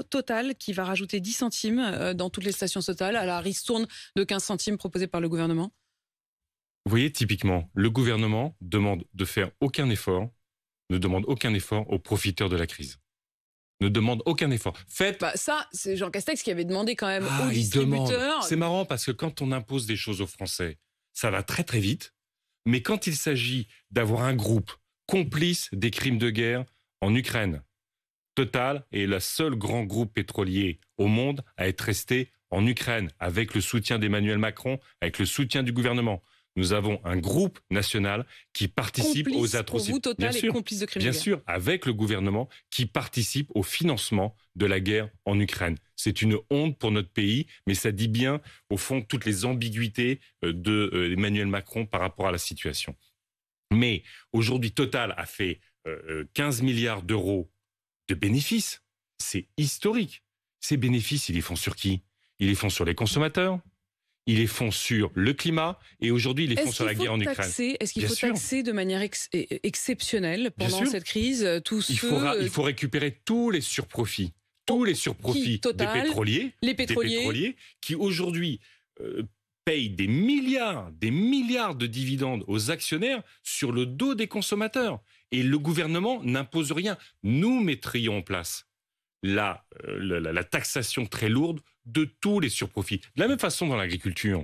Total qui va rajouter 10 centimes dans toutes les stations Total à la ristourne de 15 centimes proposée par le gouvernement. Vous voyez, typiquement, le gouvernement demande de faire aucun effort, ne demande aucun effort aux profiteurs de la crise. Ne demande aucun effort. Faites... ça, c'est Jean Castex qui avait demandé quand même aux il demande. distributeurs. C'est marrant parce que quand on impose des choses aux Français, ça va très très vite. Mais quand il s'agit d'avoir un groupe complice des crimes de guerre en Ukraine, Total est le seul grand groupe pétrolier au monde à être resté en Ukraine, avec le soutien d'Emmanuel Macron, avec le soutien du gouvernement. Nous avons un groupe national qui participe aux atrocités. Pour vous, Total est complice de crimes de guerre. Bien sûr, avec le gouvernement qui participe au financement de la guerre en Ukraine. C'est une honte pour notre pays, mais ça dit bien, au fond, toutes les ambiguïtés d'Emmanuel Macron par rapport à la situation. Mais aujourd'hui, Total a fait 15 milliards d'euros de bénéfices. C'est historique. Ces bénéfices, ils les font sur qui? Ils les font sur les consommateurs. Ils les font sur le climat et aujourd'hui, ils les font sur la guerre en Ukraine. Est-ce qu'il faut taxer de manière exceptionnelle pendant cette crise tous ceux... Il faut récupérer tous les surprofits. Tous les surprofits des pétroliers qui aujourd'hui payent des milliards de dividendes aux actionnaires sur le dos des consommateurs. Et le gouvernement n'impose rien. Nous mettrions en place la taxation très lourde de tous les surprofits. De la même façon, dans l'agriculture,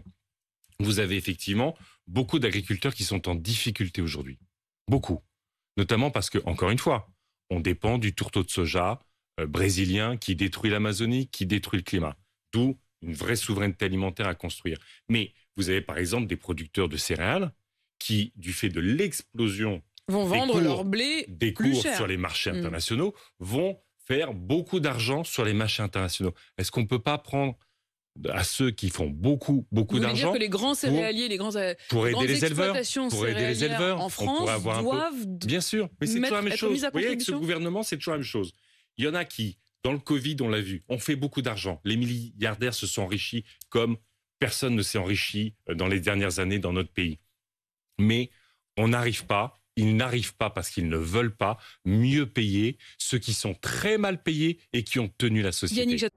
vous avez effectivement beaucoup d'agriculteurs qui sont en difficulté aujourd'hui. Beaucoup. Notamment parce que, encore une fois, on dépend du tourteau de soja brésilien qui détruit l'Amazonie, qui détruit le climat. D'où une vraie souveraineté alimentaire à construire. Mais vous avez par exemple des producteurs de céréales qui, du fait de l'explosion vont vendre leur blé des plus cours cher sur les marchés internationaux, vont faire beaucoup d'argent sur les marchés internationaux. Est-ce qu'on ne peut pas prendre à ceux qui font beaucoup d'argent. Vous voulez dire que les grands céréaliers, pour aider les éleveurs, en France doivent bien sûr, mais c'est toujours la même chose. Vous voyez, avec ce gouvernement, c'est toujours la même chose. Il y en a qui, dans le Covid, on l'a vu, ont fait beaucoup d'argent. Les milliardaires se sont enrichis comme personne ne s'est enrichi dans les dernières années dans notre pays. Mais on n'arrive pas. Ils n'arrivent pas parce qu'ils ne veulent pas mieux payer ceux qui sont très mal payés et qui ont tenu la société.